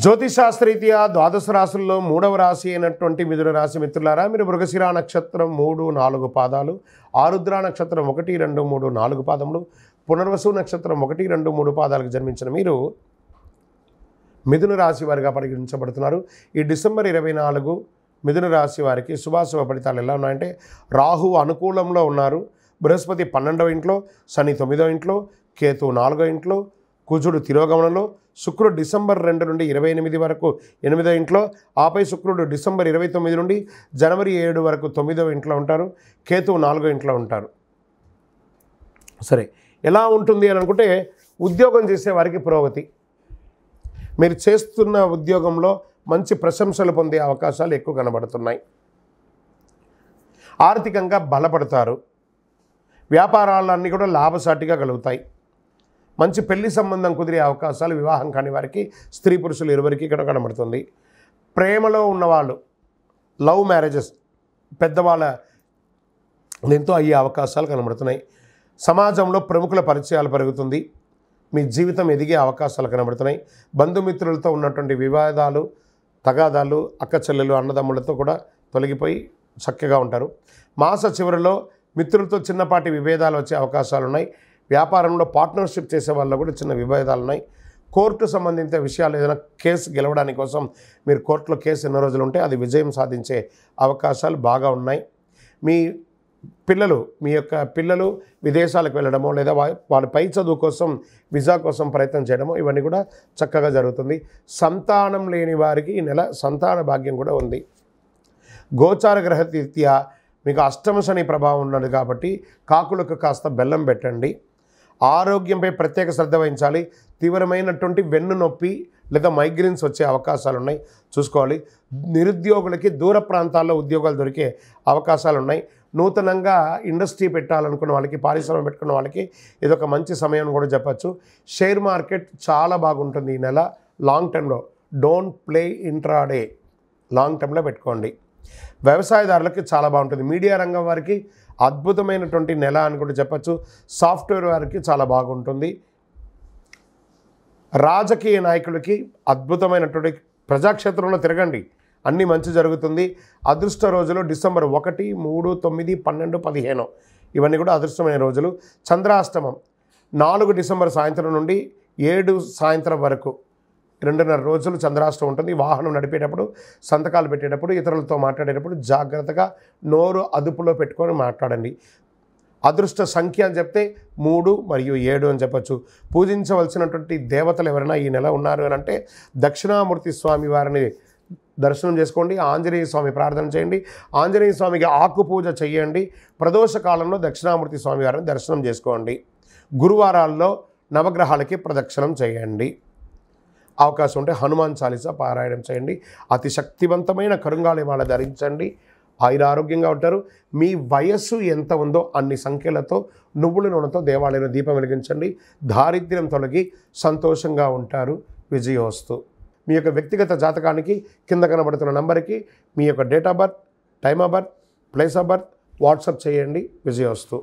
జ్యోతిషాస్త్రరీత్యా ద్వాదశ రాశుల్లో మూడవ రాశి అయినటువంటి మిథున రాశి మిత్రులారా, మీరు మృగశిర నక్షత్రం 3, 4 పాదాలు, ఆరుద్ర నక్షత్రం 1, 2, 3, 4 పాదములు, పునర్వసు నక్షత్రం 1, 2, 3 పాదాలకు జన్మించిన మీరు మిథున రాశి వారిగా పరిగణించబడుతున్నారు. ఈ డిసెంబర్ 24 మిథున రాశి వారికి శుభాశుభ ఫలితాలు ఎలా ఉన్నాయంటే, రాహు అనుకూలంలో ఉన్నారు, బృహస్పతి 12వ ఇంట్లో, శని 9వ ఇంట్లో, కేతు 4వ ఇంట్లో, కుజుడు తిరోగమనంలో, శుక్రుడు డిసెంబర్ 2 నుండి 28 వరకు 8వ ఇంట్లో, ఆపై శుక్రుడు డిసెంబర్ 29 నుండి జనవరి 7 వరకు 9వ ఇంట్లో ఉంటారు, కేతువు 4వ ఇంట్లో ఉంటారు. సరే, ఎలా ఉంటుంది అని అనుకుంటే, ఉద్యోగం చేసే వారికి పురోగతి, మీరు చేస్తున్న ఉద్యోగంలో మంచి ప్రశంసలు పొందే అవకాశాలు ఎక్కువ కనబడుతున్నాయి. ఆర్థికంగా బలపడతారు, వ్యాపారాలన్నీ కూడా లాభసాటిగా కలుగుతాయి. మంచి పెళ్లి సంబంధం కుదిరే అవకాశాలు, వివాహం కాని వారికి, స్త్రీ పురుషులు ఇరువురికి ఇక్కడ కనబడుతుంది. ప్రేమలో ఉన్నవాళ్ళు, లవ్ మ్యారేజెస్ పెద్దవాళ్ళ దీంతో అయ్యే అవకాశాలు కనబడుతున్నాయి. సమాజంలో ప్రముఖుల పరిచయాలు పెరుగుతుంది, మీ జీవితం ఎదిగే అవకాశాలు కనబడుతున్నాయి. బంధుమిత్రులతో ఉన్నటువంటి వివాదాలు, తగాదాలు, అక్క చెల్లెలు, అన్నదమ్ములతో కూడా తొలగిపోయి చక్కగా ఉంటారు. మాస చివరిలో మిత్రులతో చిన్నపాటి విభేదాలు వచ్చే అవకాశాలు ఉన్నాయి. వ్యాపారంలో పార్ట్నర్షిప్ చేసే వాళ్ళు కూడా చిన్న విభేదాలు ఉన్నాయి. కోర్టు సంబంధించిన విషయాలు, ఏదైనా కేసు గెలవడానికి కోసం మీరు కోర్టులో కేసు ఎన్నో రోజులు ఉంటే అది విజయం సాధించే అవకాశాలు బాగా ఉన్నాయి. మీ పిల్లలు విదేశాలకు వెళ్ళడమో, లేదా వాళ్ళ పై చదువు కోసం వీసా కోసం ప్రయత్నం చేయడమో, ఇవన్నీ కూడా చక్కగా జరుగుతుంది. సంతానం లేని వారికి ఈ నెల సంతాన భాగ్యం కూడా ఉంది. గోచార గ్రహరీత్యా మీకు అష్టమ శని ప్రభావం ఉన్నది కాబట్టి కాకులకు కాస్త బెల్లం పెట్టండి. ఆరోగ్యంపై ప్రత్యేక శ్రద్ధ వహించాలి. తీవ్రమైనటువంటి వెన్ను నొప్పి లేదా మైగ్రేన్స్ వచ్చే అవకాశాలు ఉన్నాయి, చూసుకోవాలి. నిరుద్యోగులకి దూర ప్రాంతాల్లో ఉద్యోగాలు దొరికే అవకాశాలు ఉన్నాయి. నూతనంగా ఇండస్ట్రీ పెట్టాలనుకున్న వాళ్ళకి, పారిశ్రమ పెట్టుకున్న వాళ్ళకి ఇదొక మంచి సమయం కూడా చెప్పచ్చు. షేర్ మార్కెట్ చాలా బాగుంటుంది ఈ నెల. లాంగ్ టర్మ్లో డోంట్ ప్లే ఇంట్రాడే, లాంగ్ టర్మ్లో పెట్టుకోండి. వ్యవసాయదారులకి చాలా బాగుంటుంది. మీడియా రంగం వారికి అద్భుతమైనటువంటి నెల అని కూడా చెప్పచ్చు. సాఫ్ట్వేర్ వారికి చాలా బాగుంటుంది. రాజకీయ నాయకులకి అద్భుతమైనటువంటి, ప్రజాక్షేత్రంలో తిరగండి, అన్నీ మంచి జరుగుతుంది. అదృష్ట రోజులు డిసెంబర్ 1, 3, 9, 12, 15 ఇవన్నీ కూడా అదృష్టమైన రోజులు. చంద్రాష్టమం 4 డిసెంబర్ సాయంత్రం నుండి 7 సాయంత్రం వరకు 2.5 రోజులు చంద్రాష్టమం ఉంటుంది. వాహనం నడిపేటప్పుడు, సంతకాలు పెట్టేటప్పుడు, ఇతరులతో మాట్లాడేటప్పుడు జాగ్రత్తగా నోరు అదుపులో పెట్టుకొని మాట్లాడండి. అదృష్ట సంఖ్య అని చెప్తే 3 మరియు 7 అని చెప్పచ్చు. పూజించవలసినటువంటి దేవతలు ఎవరైనా ఈ నెల ఉన్నారు అని అంటే, దక్షిణామూర్తి స్వామి వారిని దర్శనం చేసుకోండి. ఆంజనేయ స్వామి ప్రార్థన చేయండి. ఆంజనేయ స్వామికి ఆకు పూజ చేయండి. ప్రదోష కాలంలో దక్షిణామూర్తి స్వామి వారిని దర్శనం చేసుకోండి. గురువారాల్లో నవగ్రహాలకి ప్రదక్షిణం చేయండి. అవకాశం ఉంటే హనుమాన్ చాలీసా పారాయణం చేయండి. అతి శక్తివంతమైన కరుంగాళిమాల ధరించండి. ఆయురారోగ్యంగా ఉంటారు. మీ వయస్సు ఎంత ఉందో అన్ని సంఖ్యలతో నువ్వుల నూనెతో దేవాలయంలో దీపం వెలిగించండి. దారిద్ర్యం తొలగి సంతోషంగా ఉంటారు. విజయోస్తు. మీ యొక్క వ్యక్తిగత జాతకానికి కింద కనబడుతున్న నంబర్కి మీ యొక్క date of birth, time of birth, place of birth WhatsApp చేయండి. విజయోస్తు.